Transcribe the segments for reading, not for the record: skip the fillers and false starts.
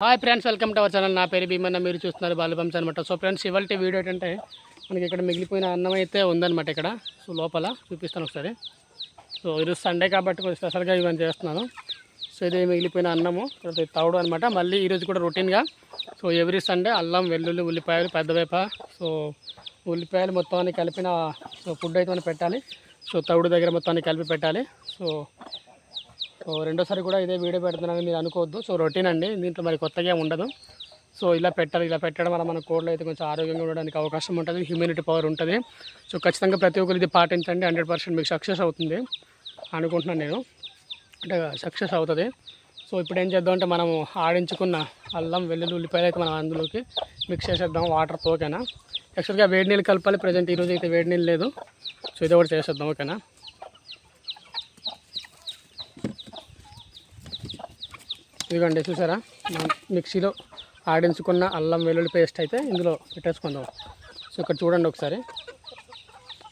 Hi friends, welcome to our channel. నా పేరు భీమన్న, మీరు చూస్తున్నారు బాలుబంస్ అనమాట. సో ఫ్రెండ్స్, ఇవాళ వీడియో ఏంటంటే మనకి ఇక్కడ మిగిలిపోయిన అన్నం అయితే ఉందన్నమాట. ఇక్కడ సో లోపల చూపిస్తాను ఒకసారి. సో ఈరోజు సండే కాబట్టి కొంచెం స్పెషల్గా ఇవన్నీ చేస్తున్నాను. సో ఇది మిగిలిపోయిన అన్నము, తర్వాత తవుడు అనమాట. మళ్ళీ ఈరోజు కూడా రొటీన్గా సో ఎవ్రీ సండే అల్లం, వెల్లుల్లి, ఉల్లిపాయలు, పెద్దవేప, సో ఉల్లిపాయలు మొత్తాన్ని కలిపిన సో ఫుడ్ అయితే మనం పెట్టాలి. సో తవుడు దగ్గర మొత్తాన్ని కలిపి పెట్టాలి. సో రెండోసారి కూడా ఇదే వీడియో పెడుతున్నానని మీరు అనుకోవద్దు. సో రొటీన్ అండి, దీంట్లో మరి కొత్తగా ఉండదు. సో ఇలా పెట్టాలి. ఇలా పెట్టడం వల్ల మన కోళ్ళు అయితే కొంచెం ఆరోగ్యంగా ఉండడానికి అవకాశం ఉంటుంది, హ్యూమినిటీ పవర్ ఉంటుంది. సో ఖచ్చితంగా ప్రతి ఒక్కరు ఇది పాటించండి. 100% మీకు సక్సెస్ అవుతుంది అనుకుంటున్నాను నేను, అంటే సక్సెస్ అవుతుంది. సో ఇప్పుడు ఏం చేద్దాం అంటే మనము ఆడించుకున్న అల్లం, వెల్లుల్లి, ఉల్లిపాయలు అయితే మనం అందులోకి మిక్స్ చేసేద్దాం వాటర్తో. ఓకేనా? యాక్చువల్గా వేడి నీళ్ళు కలపాలి. ప్రజెంట్ ఈరోజు అయితే వేడి నీళ్ళు లేదు. సో ఇది కూడా చేసేద్దాం. ఓకేనా? ఇదిగోండి, చూసారా, మనం మిక్సీలో ఆడించుకున్న అల్లం, వెల్లుల్లి పేస్ట్ అయితే ఇందులో పెట్టేసుకుందాం. సో ఇక్కడ చూడండి, ఒకసారి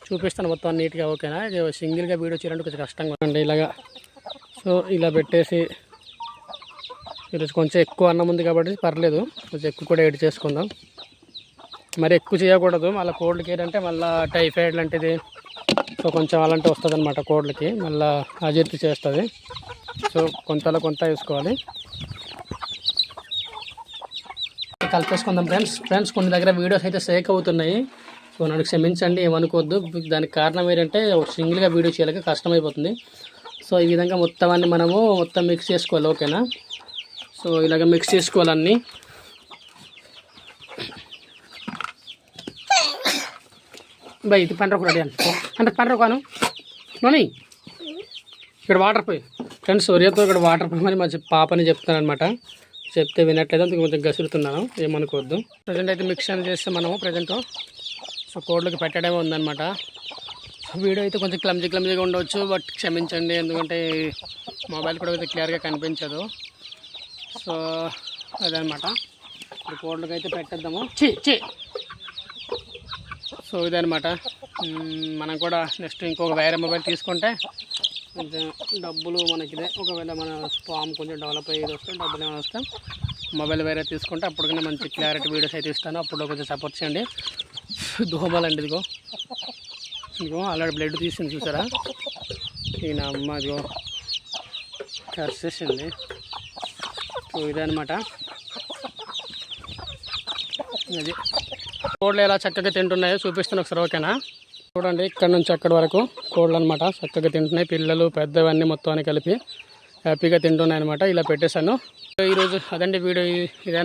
చూపిస్తాను మొత్తం నీట్గా. ఓకేనా? సింగిల్గా వీడియో చేయాలంటే కొంచెం కష్టంగా ఉందండి ఇలాగా. సో ఇలా పెట్టేసి ఈరోజు కొంచెం ఎక్కువ అన్నం ఉంది కాబట్టి పర్లేదు, కొంచెం ఎక్కువ కూడా ఎడ్ చేసుకుందాం. మరి ఎక్కువ చేయకూడదు, మళ్ళీ కోళ్ళకి ఏంటంటే మళ్ళీ టైఫాయిడ్ లాంటిది సో కొంచెం అలాంటివి వస్తుంది అనమాట కోళ్ళకి, మళ్ళీ అజీర్తి చేస్తుంది. సో కొంతలో కొంత వేసుకోవాలి. కలిపేసుకుందాం ఫ్రెండ్స్. కొన్ని దగ్గర వీడియోస్ అయితే సేక్ అవుతున్నాయి. సో నన్ను క్షమించండి, ఏమనుకోవద్దు. దానికి కారణం ఏంటంటే సింగిల్గా వీడియో చేయలేక కష్టమైపోతుంది. సో ఈ విధంగా మొత్తం అన్ని మనము మిక్స్ చేసుకోవాలి. ఓకేనా? సో ఇలాగ మిక్స్ చేసుకోవాలన్నీ. బై ఇది పండ్రకు రెడీ అంటే పండ్రకు కాను నోని ఇక్కడ వాటర్ పోయి ఫ్రెండ్స్, ఒరియాతో ఇక్కడ వాటర్ పోయి మరి మంచి పాపని చెప్తాను అనమాట. చెప్తే వినట్లేదు, అందుకు కొంచెం గసురుతున్నాను, ఏమనుకోవద్దు. ప్రజెంట్ అయితే మిక్స్ అని చేస్తే మనము ప్రజెంట్ సో కోడ్లకి పెట్టడమే ఉందన్నమాట. వీడియో అయితే కొంచెం క్లమ్జీగా ఉండవచ్చు, బట్ క్షమించండి, ఎందుకంటే మొబైల్ కూడా అయితే క్లియర్గా కనిపించదు. సో అదనమాట. ఇప్పుడు కోడ్లకి అయితే పెట్టేద్దాము. సో ఇదనమాట. మనం కూడా నెక్స్ట్ ఇంకొక వేరే మొబైల్ తీసుకుంటే కొంచెం డబ్బులు మనకిదే. ఒకవేళ మన స్పామ్ కొంచెం డెవలప్ అయ్యేది వస్తే డబ్బులు ఏమైనా వస్తే మొబైల్ వేరే తీసుకుంటే అప్పటికైనా మంచి క్లారిటీ వీడియోస్ అయితే ఇస్తాను. అప్పుడు కొంచెం సపోర్ట్ చేయండి. దోమలండి, ఇదిగో ఆల్రెడీ బ్లడ్ తీసింది, చూసారా? ఈయన అమ్మ ఇదిగో కరిసేసింది. సో ఇదే అనమాట. అది కోళ్ళు ఎలా చక్కగా తింటున్నాయో చూపిస్తాను ఒకసారి. ఓకేనా? చూడండి, ఇక్కడ నుంచి అక్కడి వరకు కోళ్ళు అనమాట చక్కగా తింటున్నాయి. పిల్లలు పెద్దవన్నీ మొత్తాన్ని కలిపి హ్యాపీగా తింటున్నాయి అనమాట. ఇలా పెట్టేశాను ఈరోజు. అదండి వీడియో. ఇదే